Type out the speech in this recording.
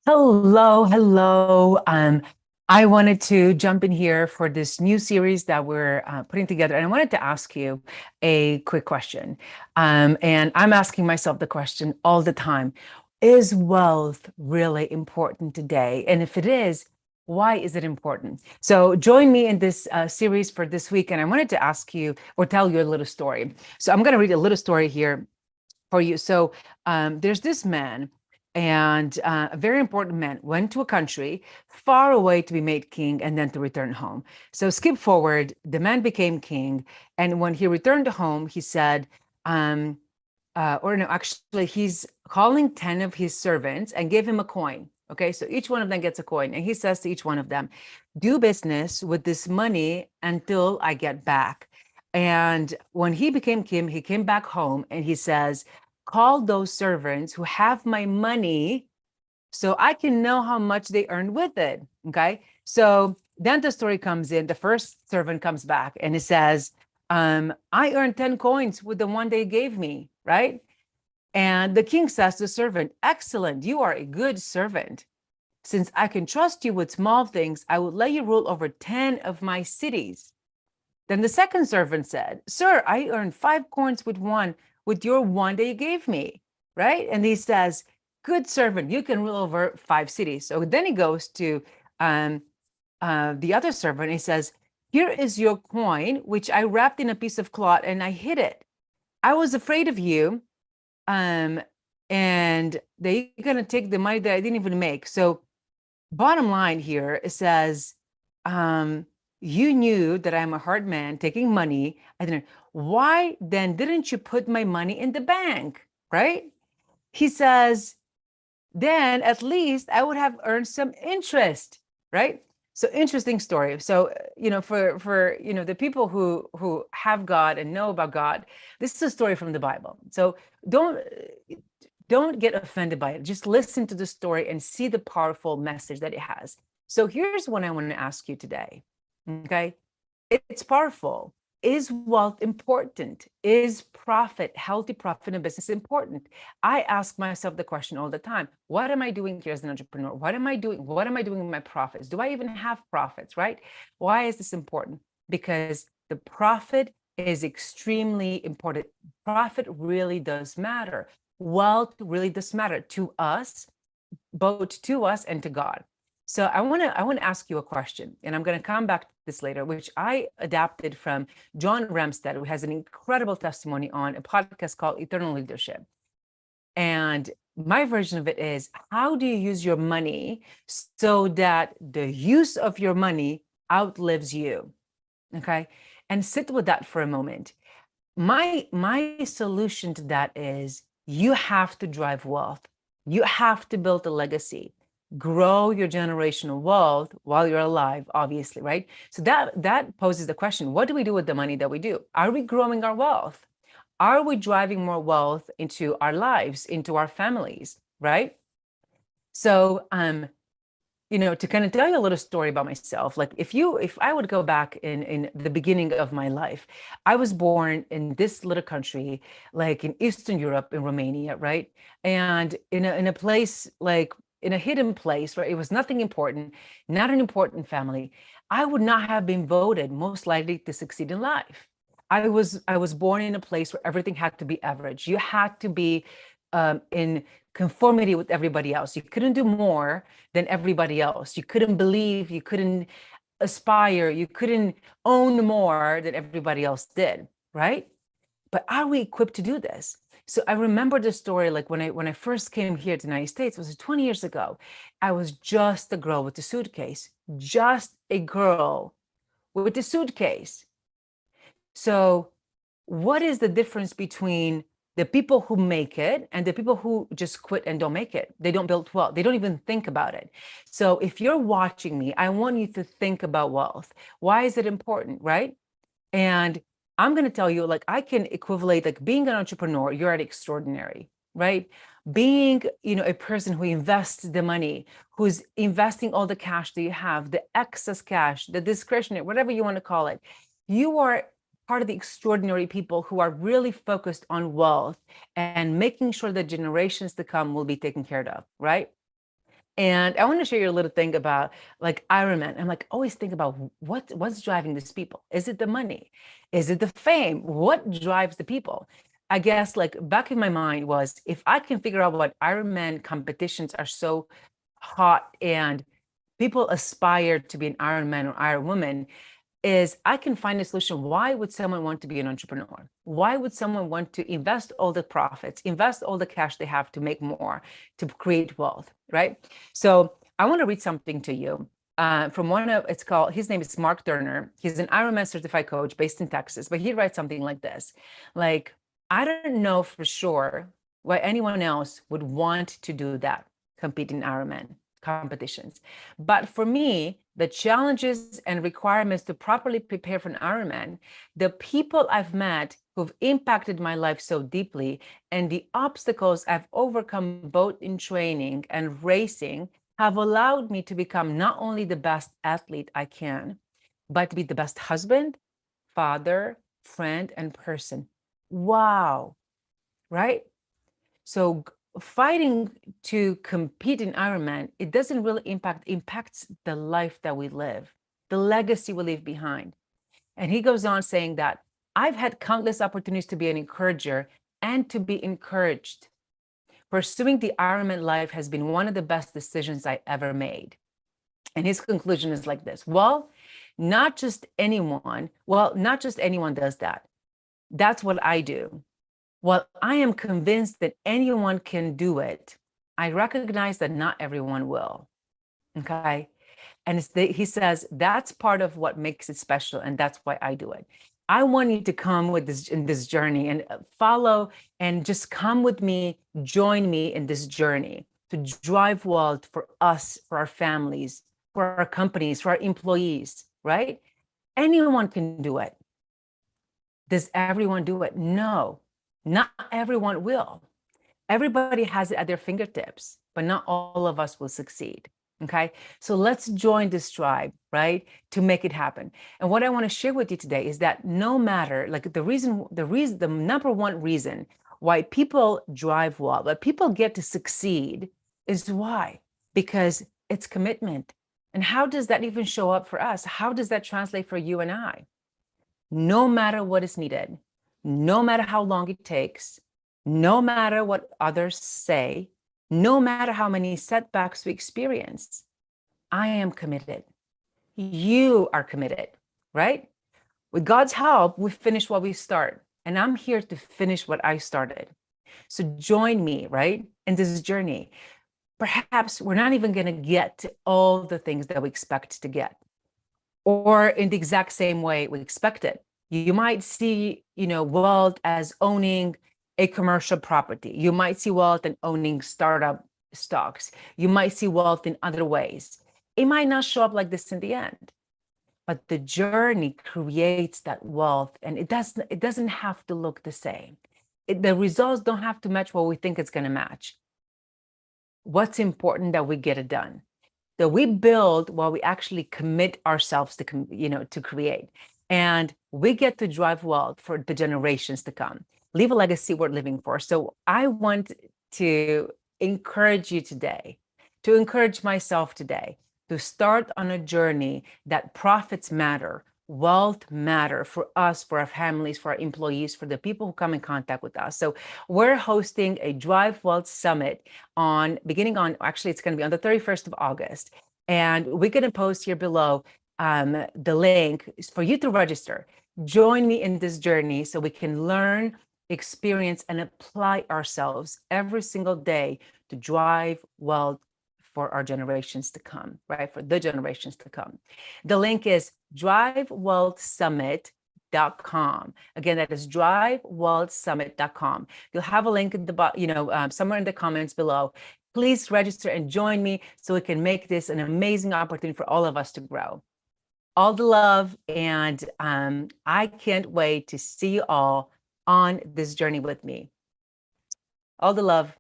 Hello, hello. I wanted to jump in here for this new series that we're putting together, and I wanted to ask you a quick question. And I'm asking myself the question all the time: Is wealth really important today? And if it is, why is it important? So join me in this series for this week, and I wanted to ask you or tell you a little story. So I'm going to read a little story here for you. So there's this man, and a very important man went to a country far away to be made king and then to return home. So skip forward, the man became king, and when he returned home, he said, or no, actually, he's calling 10 of his servants and gave him a coin. Okay, so each one of them gets a coin, and he says to each one of them, do business with this money until I get back. And when he became king, he came back home and he says, call those servants who have my money so I can know how much they earned with it. Okay. So then the story comes in. The first servant comes back and he says, I earned 10 coins with the one they gave me, right? And the king says to the servant, excellent, you are a good servant. Since I can trust you with small things, I will let you rule over 10 of my cities. Then the second servant said, sir, I earned 5 coins with your one that you gave me, right? And he says, good servant, you can rule over 5 cities. So then he goes to um, the other servant. He says, here is your coin, which I wrapped in a piece of cloth and I hid it. I was afraid of you. Um, and they're going to take the money that I didn't even make. So bottom line here, it says, um, you knew that I'm a hard man taking money. I didn't. Why then didn't you put my money in the bank? Right? He says, then at least I would have earned some interest. Right? So interesting story. So for the people who have God and know about God, this is a story from the Bible. So don't don't get offended by it. Just listen to the story and see the powerful message that it has. So here's what I want to ask you today. Okay. It's powerful. Is wealth important? Is profit, healthy profit in business important? I ask myself the question all the time. What am I doing here as an entrepreneur? What am I doing? What am I doing with my profits? Do I even have profits, right? Why is this important? Because the profit is extremely important. Profit really does matter. Wealth really does matter to us, both to us and to God. So I want to ask you a question, and I'm going to come back to this later, which I adapted from John Ramstead, who has an incredible testimony on a podcast called Eternal Leadership. And my version of it is, how do you use your money so that the use of your money outlives you? Okay. And sit with that for a moment. My solution to that is you have to drive wealth. You have to build a legacy, grow your generational wealth while you're alive, obviously, right? So that poses the question, what do we do with the money that we do? Are we growing our wealth? Are we driving more wealth into our lives, into our families, right? So to kind of tell you a little story about myself, like if I would go back in the beginning of my life, I was born in this little country, like in Eastern Europe, in Romania, right? And in a place, like in a hidden place, right? It was nothing important, not an important family. I would not have been voted most likely to succeed in life. I was born in a place where everything had to be average. You had to be in conformity with everybody else. You couldn't do more than everybody else. You couldn't believe, you couldn't aspire, you couldn't own more than everybody else did, right? But are we equipped to do this? So I remember the story, like when I first came here to the United States, it was 20 years ago. I was just a girl with a suitcase, just a girl with a suitcase. So what is the difference between the people who make it and the people who just quit and don't make it? They don't build wealth. They don't even think about it. So if you're watching me, I want you to think about wealth. Why is it important, right? And I'm going to tell you, like, I can equivalent, like, being an entrepreneur, you're at extraordinary, right? Being, a person who invests the money, who's investing all the cash that you have, the excess cash, the discretionary, whatever you want to call it, you are part of the extraordinary people who are really focused on wealth and making sure that generations to come will be taken care of, right? And I want to share you a little thing about like Ironman. I'm like, always think about what's driving these people. Is it the money? Is it the fame? What drives the people? I guess like back in my mind was if I can figure out what Ironman competitions are so hot and people aspire to be an Ironman or Ironwoman, is I can find a solution. Why would someone want to be an entrepreneur? Why would someone want to invest all the profits, invest all the cash they have to make more, to create wealth, right? So I want to read something to you from one of, it's called, his name is Mark Turner. He's an Ironman certified coach based in Texas, but he writes something like this, like, I don't know for sure why anyone else would want to do that, compete in Ironman competitions. But for me, the challenges and requirements to properly prepare for an Ironman, the people I've met who've impacted my life so deeply, and the obstacles I've overcome both in training and racing have allowed me to become not only the best athlete I can, but to be the best husband, father, friend, and person. Wow, right? So fighting to compete in Ironman, it doesn't really impacts the life that we live, the legacy we leave behind. And he goes on saying that I've had countless opportunities to be an encourager and to be encouraged. Pursuing the Ironman life has been one of the best decisions I ever made. And his conclusion is like this. Not just anyone does that. That's what I do. While I am convinced that anyone can do it, I recognize that not everyone will. Okay. And he says that's part of what makes it special. And that's why I do it. I want you to come with this in this journey and follow and just come with me, join me in this journey to drive wealth for us, for our families, for our companies, for our employees, right? Anyone can do it. Does everyone do it? No, not everyone will. Everybody has it at their fingertips, but not all of us will succeed. Okay. So let's join this tribe, right? To make it happen. And what I want to share with you today is that no matter, like the number one reason why people drive well, but people get to succeed is why? Because it's commitment. And how does that even show up for us? How does that translate for you and I? No matter what is needed, no matter how long it takes, no matter what others say, no matter how many setbacks we experience, I am committed. You are committed, right? With God's help, we finish what we start. And I'm here to finish what I started. So join me, right, in this journey. Perhaps we're not even going to get to all the things that we expect to get, or in the exact same way we expect it. You might see, wealth as owning a commercial property. You might see wealth in owning startup stocks. You might see wealth in other ways. It might not show up like this in the end, but the journey creates that wealth, and it doesn't have to look the same. The results don't have to match what we think it's going to match. What's important that we get it done, that we build while we actually commit ourselves to create, and we get to drive wealth for the generations to come, leave a legacy worth living for. So I want to encourage you today, to encourage myself today, to start on a journey that profits matter, wealth matter for us, for our families, for our employees, for the people who come in contact with us. So we're hosting a Drive Wealth Summit actually it's going to be on the 31st of August. And we're going to post here below the link for you to register. Join me in this journey so we can learn, experience, and apply ourselves every single day to drive wealth for our generations to come, right? For the generations to come. The link is drivewealthsummit.com. Again, that is drivewealthsummit.com. You'll have a link at the somewhere in the comments below. Please register and join me so we can make this an amazing opportunity for all of us to grow. All the love, and I can't wait to see you all on this journey with me. All the love.